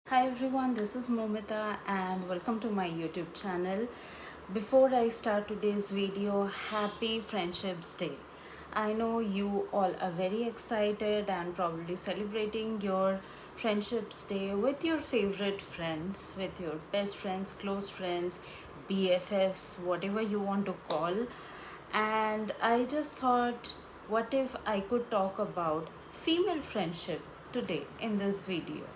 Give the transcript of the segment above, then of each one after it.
Hi everyone, this is Momita and welcome to my YouTube channel. Before I start today's video, happy Friendships Day. I know you all are very excited and probably celebrating your Friendships Day with your favorite friends, with your best friends, close friends, BFFs, whatever you want to call. And I just thought, what if I could talk about female friendship today in this video?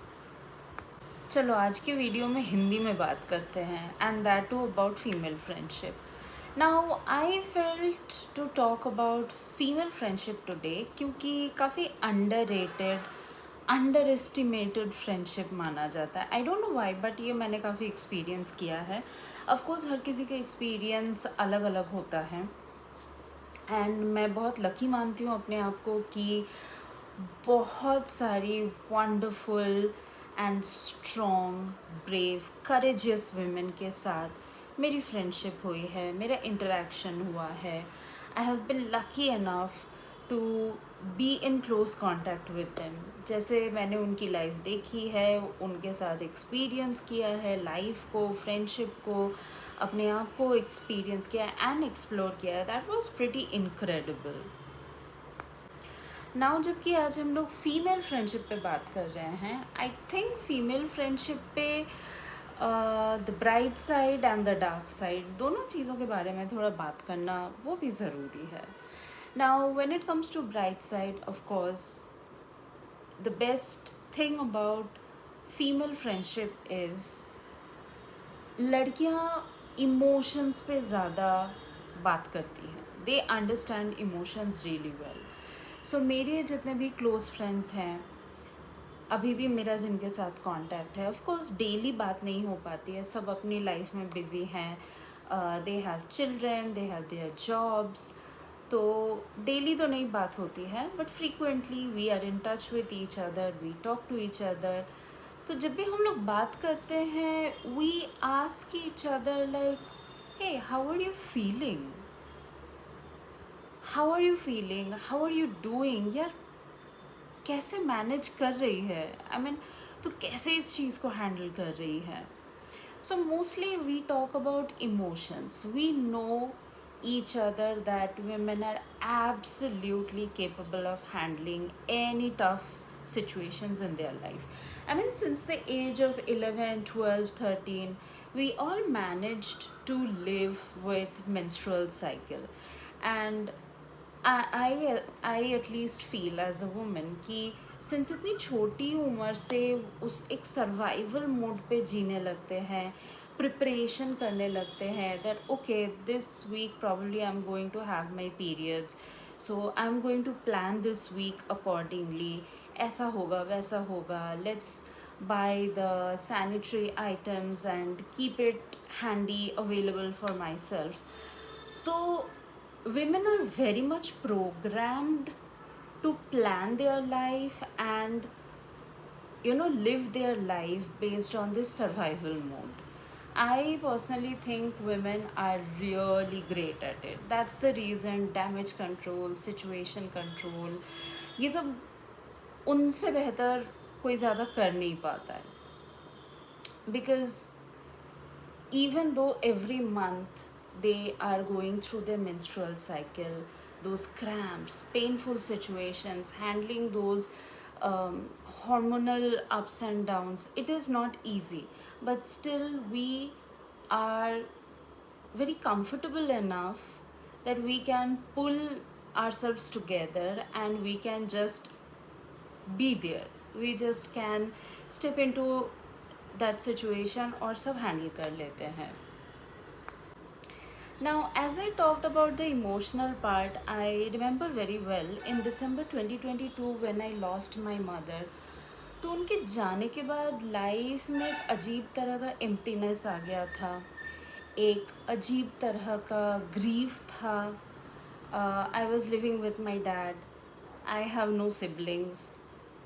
चलो आज की video में हिंदी में बात करते हैं and that too about female friendship. Now I felt to talk about female friendship today क्योंकि काफ़ी underrated underestimated friendship माना जाता है। I don't know why but ये मैंने काफ़ी एक्सपीरियंस किया है। ऑफकोर्स हर किसी का एक्सपीरियंस अलग अलग होता है एंड मैं बहुत लकी मानती हूँ अपने आप को कि बहुत सारी wonderful and strong brave courageous women के साथ मेरी फ्रेंडशिप हुई है, मेरा इंटरेक्शन हुआ है। I have been lucky enough to be in close contact with them. जैसे मैंने उनकी लाइफ देखी है, उनके साथ एक्सपीरियंस किया है लाइफ को, फ्रेंडशिप को, अपने आप को एक्सपीरियंस किया एंड एक्सप्लोर किया है। That was pretty incredible. Now जबकि आज हम लोग फीमेल फ्रेंडशिप पे बात कर रहे हैं, आई थिंक फीमेल फ्रेंडशिप पे the bright side and the dark side दोनों चीज़ों के बारे में थोड़ा बात करना वो भी ज़रूरी है। Now when it comes to bright side, of course the best thing about female friendship is लड़कियाँ इमोशंस पे ज़्यादा बात करती हैं। They understand emotions really well. So मेरे जितने भी क्लोज फ्रेंड्स हैं, अभी भी मेरा जिनके साथ कांटेक्ट है, ऑफ कोर्स डेली बात नहीं हो पाती है, सब अपनी लाइफ में बिजी हैं, they have children, they have their jobs, तो डेली तो नहीं बात होती है but frequently we are in touch with each other, we talk to each other. तो जब भी हम लोग बात करते हैं, we ask each other like, hey how are you feeling, how are you feeling, how are you doing, यार कैसे मैनेज कर रही है, आई मीन तो कैसे इस चीज़ को हैंडल कर रही है। So mostly we talk about emotions. We know each other that women are absolutely capable of handling any tough situations in their life. I mean, since the age of 11, 12, 13, we all managed to live with menstrual cycle. And I at least feel as a woman कि since इतनी छोटी उम्र से उस एक survival mode पे जीने लगते हैं, प्रिपरेशन करने लगते हैं that okay this week probably I am going to have my periods, so I am going to plan this week accordingly, ऐसा होगा वैसा होगा, let's buy the sanitary items and keep it handy available for myself. तो women are very much programmed to plan their life and live their life based on this survival mode. I personally think women are really great at it. That's the reason damage control, situation control, ये सब उनसे बेहतर कोई ज़्यादा कर नहीं पाता है। Because even though every month they are going through their menstrual cycle, those cramps, painful situations, handling those hormonal ups and downs, it is not easy, but still we are very comfortable enough that we can pull ourselves together and we can just be there, we just can step into that situation और सब handle कर लेते हैं। Now, as I talked about the emotional part, I remember very well in December 2022 when I lost my mother. तो उनके जाने के बाद लाइफ में एक अजीब तरह का एम्प्टीनेस आ गया था, एक अजीब तरह का ग्रीफ था। I was living with my dad, I have no siblings,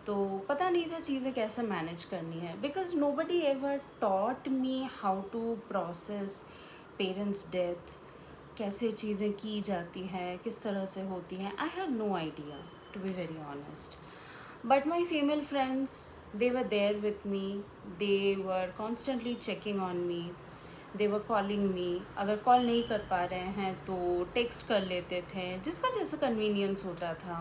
तो पता नहीं था चीज़ें कैसे मैनेज करनी है, because nobody ever taught me how to process parents death, कैसे चीज़ें की जाती हैं, किस तरह से होती हैं। I have no idea to be very honest. But my female friends, they were there with me. They were constantly checking on me. They were calling me. अगर कॉल नहीं कर पा रहे हैं तो टेक्स्ट कर लेते थे, जिसका जैसा कन्वीनियंस होता था.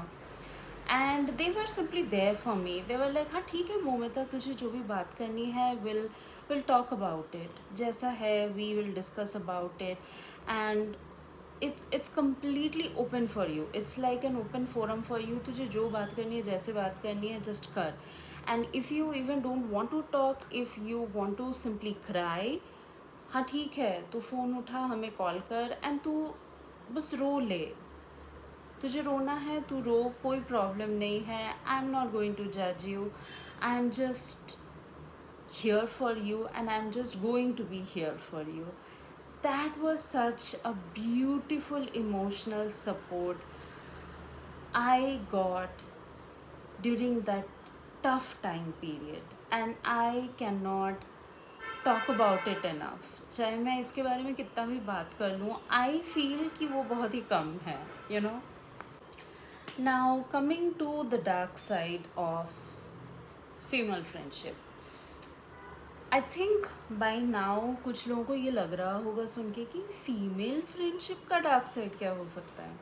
And they were simply there for me. They were like, हाँ ठीक है मोमिता, तुझे जो भी बात करनी है विल टॉक अबाउट इट. जैसा है we will discuss about it. And it's completely open for you. It's like an open forum for you. तुझे जो बात करनी है, जैसे बात करनी है, just कर. And if you even don't want to talk, if you want to simply cry, हाँ ठीक है, तो फ़ोन उठा, हमें कॉल कर, एंड तू बस रो ले. तुझे रोना है तू रो, कोई प्रॉब्लम नहीं है. I am not going to जज you. I am just here for you, and I'm just going to be here for you. That was such a beautiful emotional support I got during that tough time period, and I cannot talk about it enough. चाहे मैं इसके बारे में कितना भी बात कर लूँ, I feel कि वो बहुत ही कम है, you know. Now coming to the dark side of female friendship. I think by now कुछ लोगों को ये लग रहा होगा सुन के कि फीमेल फ्रेंडशिप का डार्क साइड क्या हो सकता है.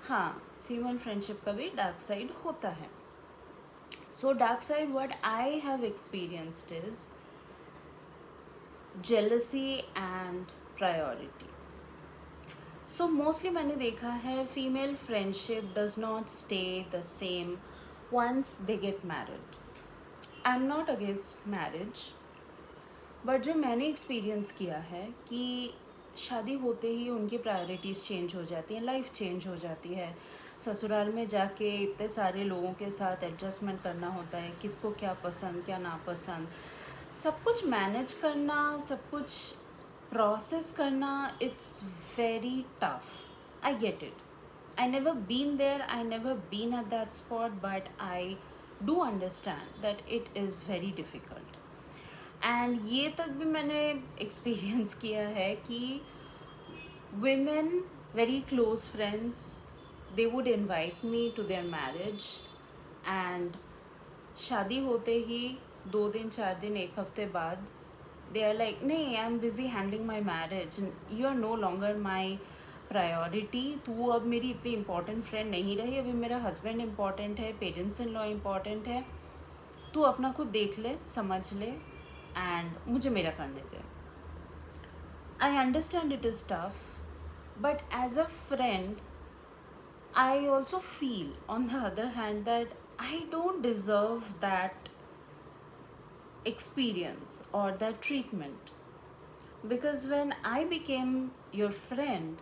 हाँ, फीमेल फ्रेंडशिप का भी डार्क साइड होता है. So dark side what I have experienced is jealousy and priority. So mostly मैंने देखा है female friendship does not stay the same once they get married. I am not against marriage, but जो मैंने experience किया है कि शादी होते ही उनकी प्रायोरिटीज़ चेंज हो जाती हैं, लाइफ चेंज हो जाती है. ससुराल में जाके इतने सारे लोगों के साथ एडजस्टमेंट करना होता है, किसको क्या पसंद क्या नापसंद, सब कुछ मैनेज करना, सब कुछ प्रोसेस करना. It's very tough. I get it. I never been there, I never been at that spot, but I do understand that it is very difficult. And ये तक भी मैंने एक्सपीरियंस किया है कि women, very close friends, they would invite me to their marriage, and शादी होते ही 2 दिन 4 दिन 1 हफ्ते बाद they are like, नहीं I am busy handling my marriage, you are no longer my priority. तू अब मेरी इतनी इंपॉर्टेंट फ्रेंड नहीं रही, अभी मेरा हस्बैंड इम्पॉर्टेंट है, पेरेंट्स इन लॉ इम्पॉर्टेंट है, तू अपना खुद देख ले, समझ ले, एंड मुझे मेरा करने दे. I understand it is tough, but as a friend I also feel on the other hand that I don't deserve that experience or that treatment, because when I became your friend,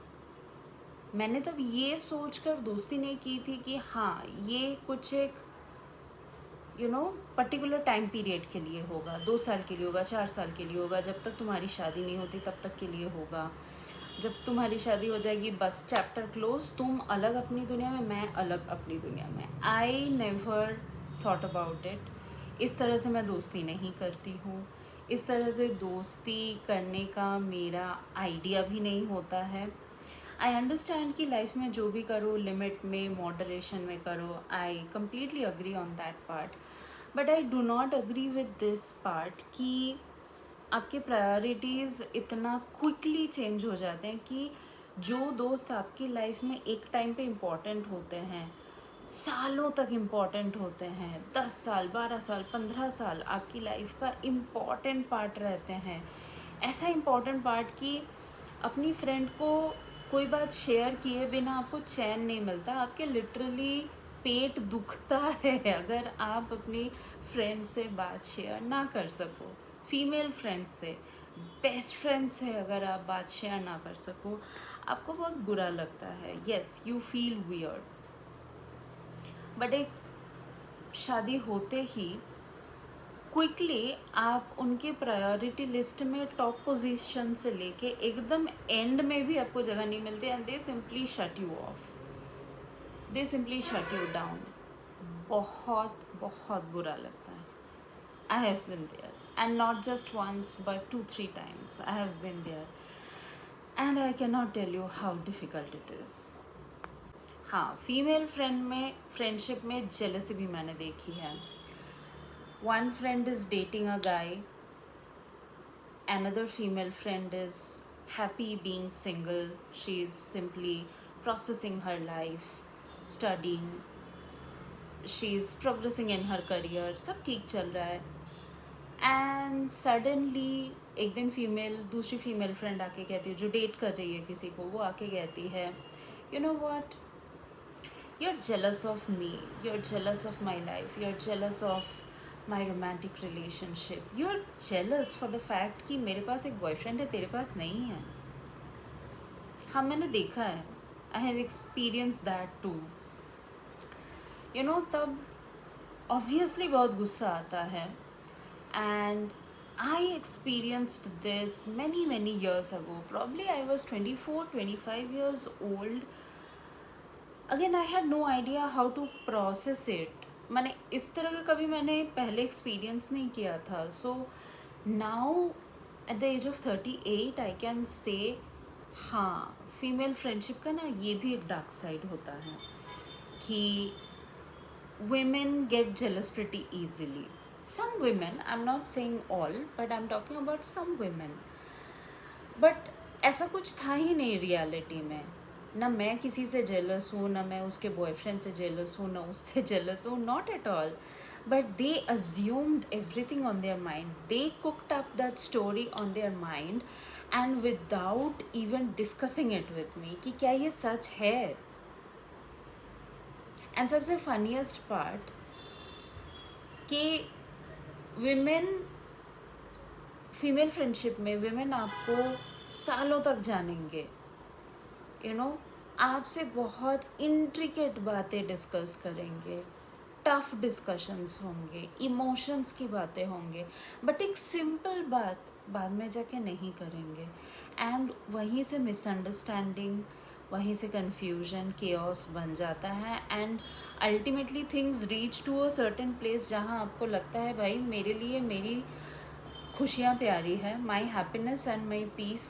मैंने तब ये सोचकर दोस्ती नहीं की थी कि हाँ ये कुछ एक पर्टिकुलर टाइम पीरियड के लिए होगा, 2 साल के लिए होगा, 4 साल के लिए होगा, जब तक तुम्हारी शादी नहीं होती तब तक के लिए होगा. जब तुम्हारी शादी हो जाएगी बस चैप्टर क्लोज, तुम अलग अपनी दुनिया में, मैं अलग अपनी दुनिया में. I never thought about it. इस तरह से मैं दोस्ती नहीं करती हूँ. इस तरह से दोस्ती करने का मेरा आइडिया भी नहीं होता है. आई अंडरस्टैंड कि लाइफ में जो भी करो लिमिट में, मॉडरेशन में करो. I completely agree on that part, but I do not agree with this part कि आपके प्रायोरिटीज़ इतना क्विकली चेंज हो जाते हैं कि जो दोस्त आपकी लाइफ में एक टाइम पे इम्पॉर्टेंट होते हैं, सालों तक इम्पॉर्टेंट होते हैं, 10 साल 12 साल 15 साल आपकी लाइफ का इम्पॉर्टेंट पार्ट रहते हैं. ऐसा इम्पॉर्टेंट पार्ट कि अपनी फ्रेंड को कोई बात शेयर किए बिना आपको चैन नहीं मिलता. आपके लिटरली पेट दुखता है अगर आप अपनी फ्रेंड से बात शेयर ना कर सको. फीमेल फ्रेंड्स से, बेस्ट फ्रेंड से अगर आप बात शेयर ना कर सको, आपको बहुत बुरा लगता है. Yes, you feel weird. But एक शादी होते ही क्विकली आप उनके प्रायोरिटी लिस्ट में टॉप पोजीशन से लेके एकदम एंड में भी आपको जगह नहीं मिलती, and they simply shut you off, they simply shut you down. बहुत बहुत बुरा लगता है. I have been there, and not just once but 2-3 times I have been there, and I cannot tell you how difficult it is. हाँ, female friendship में jealousy भी मैंने देखी है. One friend is dating a guy, another female friend is happy being single. She is simply processing her life, studying, she is progressing in her career, सब ठीक चल रहा है. एंड सडनली एक दिन दूसरी फीमेल फ्रेंड आके कहती है, जो डेट कर रही है किसी को, वो आके कहती है, you know what, you are jealous of me, you are jealous of my life, you are jealous of my romantic relationship, you are jealous for the fact कि मेरे पास एक बॉयफ्रेंड है, तेरे पास नहीं है. हाँ, मैंने देखा है, I have experience that too. You know, तब ऑब्वियसली बहुत गुस्सा आता है. And I experienced this many years ago. Probably I was 24, 25 years old. Again, I had no idea how to process it. मैंने इस तरह का कभी मैंने पहले एक्सपीरियंस नहीं किया था. So now at the age of 38 I can say, हाँ, फीमेल फ्रेंडशिप का ना ये भी एक डार्क साइड होता है कि women get jealous pretty easily. Some women, I'm not saying all, but I'm talking about some women. But ऐसा कुछ था ही नहीं रियलिटी में. ना मैं किसी से जेलस हूँ, ना मैं उसके बॉयफ्रेंड से जेलस हूँ, ना उससे जेलस हूँ, not at all. But they assumed everything on their mind. They cooked up that story on their mind and without even discussing it with me कि क्या ये सच है. And सबसे funniest part कि विमेन फीमेल फ्रेंडशिप में women आपको सालों तक जानेंगे. यू नो, आपसे बहुत इंट्रिकेट बातें डिस्कस करेंगे, टफ डिस्कशंस होंगे, इमोशंस की बातें होंगे, बट एक सिंपल बात बाद में जाके नहीं करेंगे. एंड वहीं से मिसअंडरस्टैंडिंग, वहीं से कन्फ्यूजन, केओस बन जाता है. And ultimately things reach to a certain place जहाँ आपको लगता है, भाई मेरे लिए मेरी खुशियाँ प्यारी है, my happiness and my peace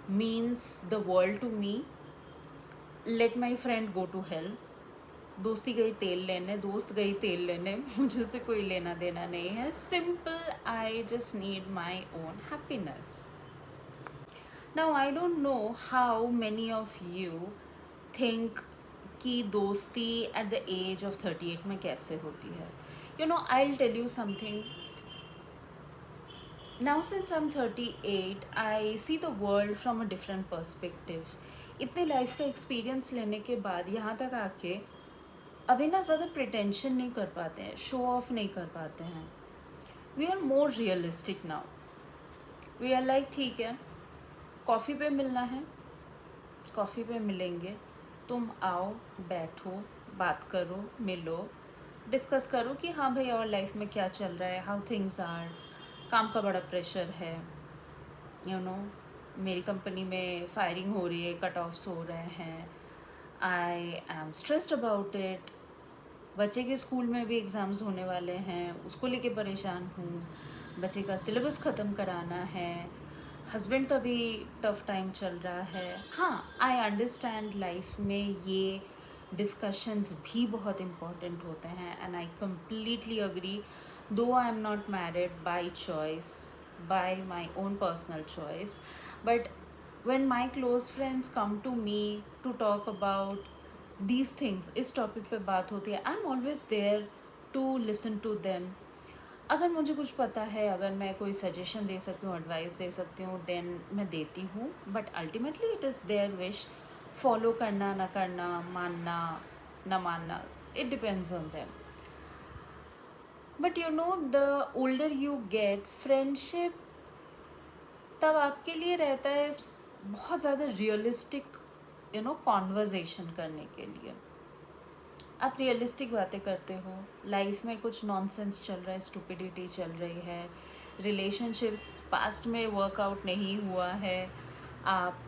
means the world to me. Let my friend go to hell. दोस्ती गई तेल लेने, दोस्त गई तेल लेने, मुझे से कोई लेना देना नहीं है. Simple, I just need my own happiness. Now I don't know how many of you think कि दोस्ती at the age of 38 में कैसे होती है. You know, I'll tell you something. Now since I'm 38, I see the world from a different perspective. इतने life का experience लेने के बाद यहाँ तक आके अभी ना ज़्यादा प्रिटेंशन नहीं कर पाते हैं, शो ऑफ नहीं कर पाते हैं. We are more realistic now. We are like, ठीक है, कॉफ़ी पे मिलना है, कॉफ़ी पे मिलेंगे, तुम आओ, बैठो, बात करो, मिलो, डिस्कस करो कि हाँ भाई और लाइफ में क्या चल रहा है, हाउ थिंग्स आर. काम का बड़ा प्रेशर है, यू नो, मेरी कंपनी में फायरिंग हो रही है, कट ऑफ्स हो रहे हैं, I am stressed about it. बच्चे के स्कूल में भी एग्ज़ाम्स होने वाले हैं, उसको लेके परेशान हूँ. बच्चे का सिलेबस ख़त्म कराना है, हस्बैंड का भी टफ टाइम चल रहा है. हाँ, आई अंडरस्टैंड लाइफ में ये डिस्कशंस भी बहुत इम्पॉर्टेंट होते हैं. एंड आई कम्प्लीटली अग्री, दो आई am not married by choice, bye my own personal choice, but when my close friends come to me to talk about these things, इस topic पे बात होती है, I am always there to listen to them. अगर मुझे कुछ पता है, अगर मैं कोई सजेशन दे सकती हूँ, एडवाइस दे सकती हूँ, देन मैं देती हूँ. But ultimately it is their wish. Follow करना ना करना, मानना ना मानना, it depends on them. But you know, the older you get, friendship तब आपके लिए रहता है बहुत ज़्यादा रियलिस्टिक, यू नो, कॉन्वर्जेसन करने के लिए. आप रियलिस्टिक बातें करते हो, लाइफ में कुछ नॉनसेंस चल रहा है, स्टुपिडिटी चल रही है, रिलेशनशिप्स पास्ट में वर्कआउट नहीं हुआ है, आप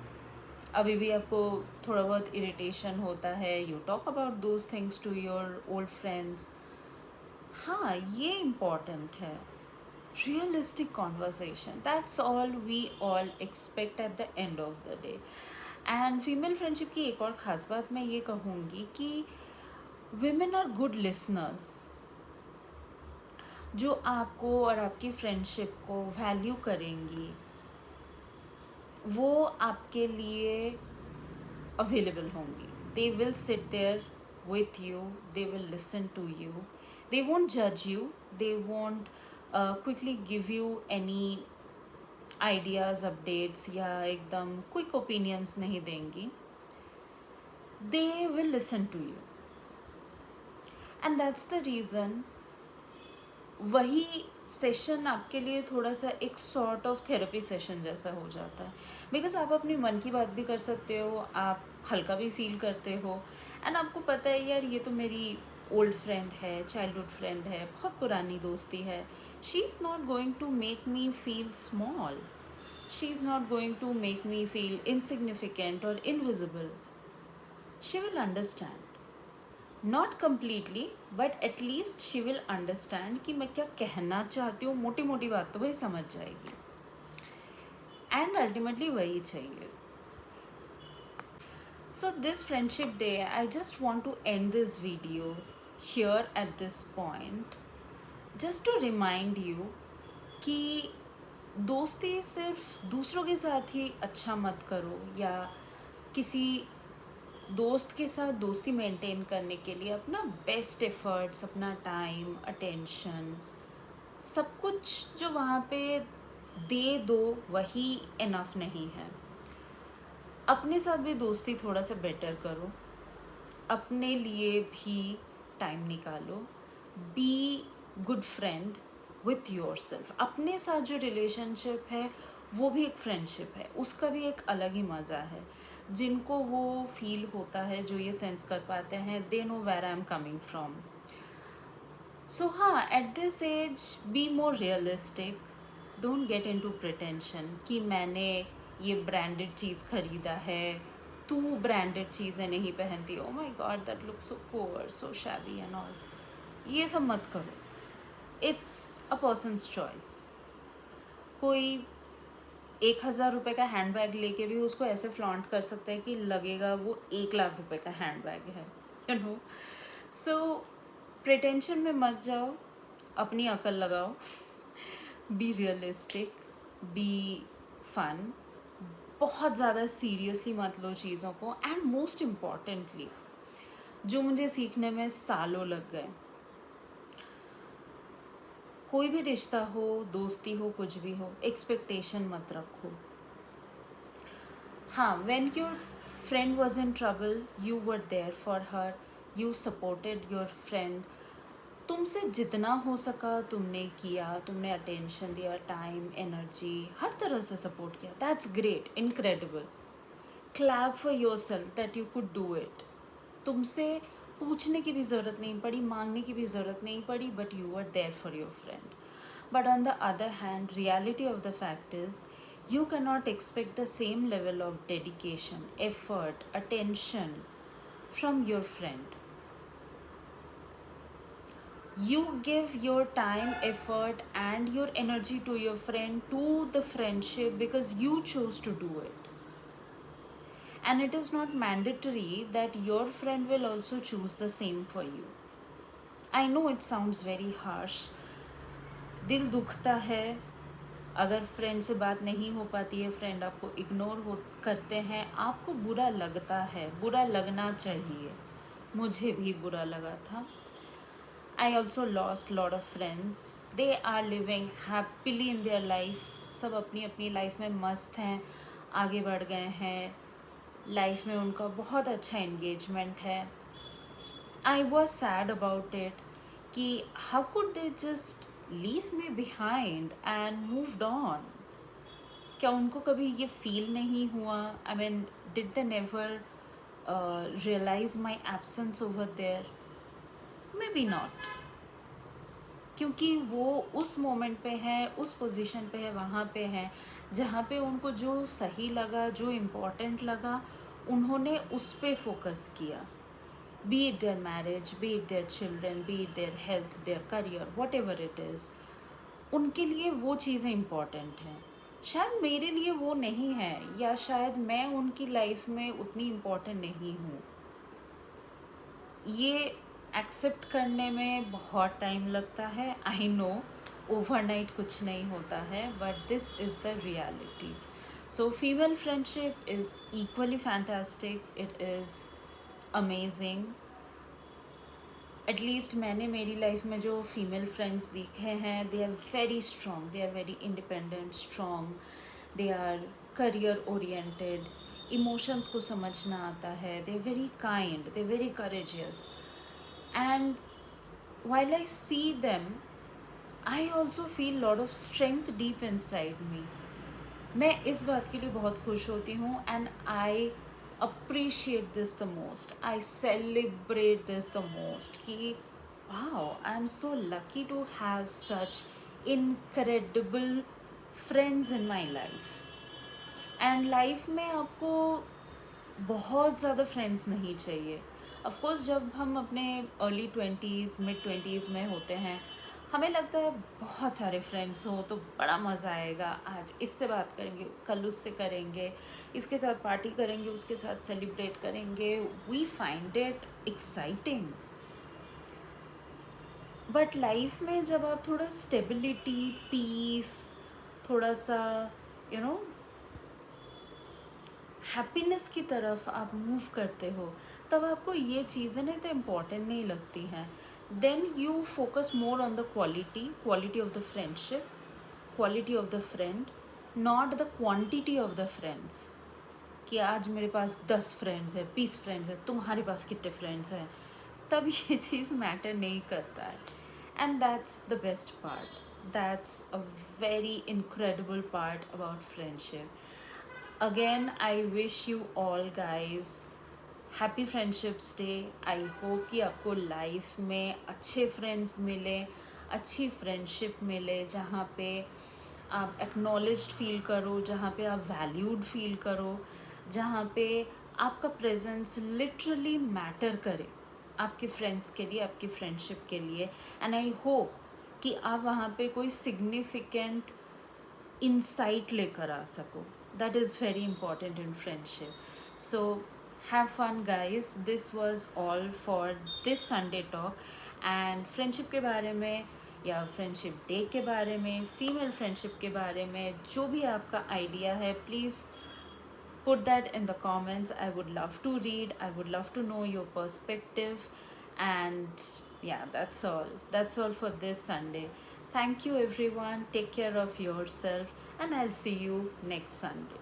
अभी भी आपको थोड़ा बहुत इरिटेशन होता है, you talk about those things to your old friends. हाँ, ये इम्पॉर्टेंट है. Realistic conversation, that's all we all expect at the end of the day. And female friendship की एक और ख़ास बात मैं ये कहूँगी कि women आर गुड लिसनर्स, जो आपको और आपकी फ्रेंडशिप को वैल्यू करेंगी, वो आपके लिए अवेलेबल होंगी. They will sit there with you, they will listen to you, they won't judge you, they won't quickly give you any ideas, updates या एकदम quick opinions नहीं देंगी. They will listen to you, and that's the reason वही session आपके लिए थोड़ा सा एक सॉर्ट ऑफ थेरेपी सेशन जैसा हो जाता है, बिकॉज आप अपनी मन की बात भी कर सकते हो, आप हल्का भी फील करते हो, एंड आपको पता है यार ये तो मेरी ओल्ड फ्रेंड है, चाइल्डहुड फ्रेंड है, बहुत पुरानी दोस्ती है. She is not going to make me feel small, she is not going to make me feel insignificant और invisible. She will understand, not completely but at least she will understand कि मैं क्या कहना चाहती हूँ. मोटी मोटी बात तो वही समझ जाएगी, एंड अल्टीमेटली वही चाहिए. So this friendship day I just want to end this video here at this point, just to remind you कि दोस्ती सिर्फ दूसरों के साथ ही अच्छा मत करो, या किसी दोस्त के साथ दोस्ती मेंटेन करने के लिए अपना बेस्ट एफर्ट्स, अपना टाइम, अटेंशन, सब कुछ जो वहाँ पे दे दो वही इनफ नहीं है. अपने साथ भी दोस्ती थोड़ा सा बेटर करो, अपने लिए भी टाइम निकालो. Be good friend with your self. अपने साथ जो रिलेशनशिप है वो भी एक फ्रेंडशिप है, उसका भी एक अलग ही मज़ा है. जिनको वो फील होता है, जो ये सेंस कर पाते हैं, they know where I am coming from. So हाँ, at this age be more realistic, don't get into pretension कि मैंने ये ब्रांडेड चीज़ खरीदा है, तू ब्रांडेड चीज़ें नहीं पहनती, oh my god that look so poor, so shabby and all. ये सब मत करो. It's a person's choice. कोई 1,000 रुपये का हैंड बैग लेके भी उसको ऐसे फ्लॉन्ट कर सकता है कि लगेगा वो 1 लाख रुपए का हैंड बैग है, यू नो. सो प्रिटेंशन में मत जाओ, अपनी अकल लगाओ. Be realistic, be fun. बहुत ज़्यादा सीरियसली मत लो चीज़ों को. एंड मोस्ट इम्पॉर्टेंटली, जो मुझे सीखने में सालों लग गए, कोई भी रिश्ता हो, दोस्ती हो, कुछ भी हो, एक्सपेक्टेशन मत रखो. हाँ, when your friend was in trouble, you were there for her, you supported your friend. तुमसे जितना हो सका तुमने किया, तुमने अटेंशन दिया, टाइम, एनर्जी, हर तरह से सपोर्ट किया. That's great, incredible. Clap for your self that you could do it. तुमसे पूछने की भी ज़रूरत नहीं पड़ी, मांगने की भी ज़रूरत नहीं पड़ी, but you were there for your friend. But on the other hand, reality of the fact is you cannot expect the same level of dedication, effort, attention from your friend. You give your time, effort and your energy to your friend, to the friendship, because you chose to do it. And it is not mandatory that your friend will also choose the same for you. I know it sounds very harsh. दिल दुखता है अगर friend से बात नहीं हो पाती है, फ्रेंड आपको इग्नोर हो करते हैं, आपको बुरा लगता है, बुरा लगना चाहिए. मुझे भी बुरा लगा था. I also lost lot of friends. They are living happily in their life. सब अपनी अपनी लाइफ में मस्त हैं, आगे बढ़ गए हैं, लाइफ में उनका बहुत अच्छा एंगेजमेंट है. I was sad about it कि how could they just leave me behind and moved on. क्या उनको कभी ये फील नहीं हुआ? I mean, did they never realize my absence over there? Maybe not. क्योंकि वो उस मोमेंट पे है, उस पोजीशन पे है, वहाँ पे है जहाँ पे उनको जो सही लगा, जो इम्पोर्टेंट लगा, उन्होंने उस पे फोकस किया. Be it their marriage, be it their children, be it their health, their career, whatever it is, उनके लिए वो चीज़ें इम्पॉर्टेंट हैं. शायद मेरे लिए वो नहीं है, या शायद मैं उनकी लाइफ में उतनी इम्पोर्टेंट नहीं हूँ। ये एक्सेप्ट करने में बहुत टाइम लगता है, आई नो, ओवरनाइट कुछ नहीं होता है, but this is the reality. So female friendship is equally fantastic, it is amazing. At least मैंने मेरी लाइफ में जो फीमेल फ्रेंड्स देखे हैं, they are very strong, they are very independent, strong, they are career oriented, emotions को समझना आता है, they are very kind, they are very courageous. And while I see them, I also feel lot of strength deep inside me. मैं इस बात के लिए बहुत खुश होती हूँ, and I appreciate this the most. I celebrate this the most कि wow, I am so lucky to have such incredible friends in my life. And life में आपको बहुत ज़्यादा फ्रेंड्स नहीं चाहिए. ऑफ कोर्स जब हम अपने अर्ली 20s मिड 20s में होते हैं, हमें लगता है बहुत सारे फ्रेंड्स हो तो बड़ा मज़ा आएगा, आज इससे बात करेंगे, कल उससे करेंगे, इसके साथ पार्टी करेंगे, उसके साथ सेलिब्रेट करेंगे, we find it exciting. But life में जब आप थोड़ा स्टेबिलिटी, पीस, थोड़ा सा यू नो हैप्पीनेस की तरफ आप मूव करते हो, तब आपको ये चीज़ें नहीं तो इम्पॉर्टेंट नहीं लगती हैं. Then you focus more on the quality of the friendship, quality of the friend, not the quantity of the friends. कि आज मेरे पास 10 फ्रेंड्स है, 20 फ्रेंड्स है, तुम्हारे पास कितने फ्रेंड्स हैं, तब ये चीज़ मैटर नहीं करता है. And that's the best part, that's a very incredible part about friendship. Again, I wish you all guys happy friendships day. I hope कि आपको लाइफ में अच्छे फ्रेंड्स मिले, अच्छी फ्रेंडशिप मिले, जहाँ पे आप एक्नॉलेज्ड फील करो, जहाँ पे आप वैल्यूड फील करो, जहाँ पे आपका प्रेजेंस लिटरली मैटर करे आपके फ्रेंड्स के लिए, आपकी फ्रेंडशिप के लिए. एंड आई होप कि आप वहाँ पे कोई सिग्निफिकेंट insight लेकर आ सको. That is very important in friendship. So have fun guys. This was all for this Sunday talk. And friendship के बारे में या फ्रेंडशिप डे के बारे में, फीमेल फ्रेंडशिप के बारे में जो भी आपका आइडिया है, please put that in the comments. I would love to read, I would love to know your perspective. And yeah, that's all for this Sunday. Thank you everyone, take care of yourself, and I'll see you next Sunday.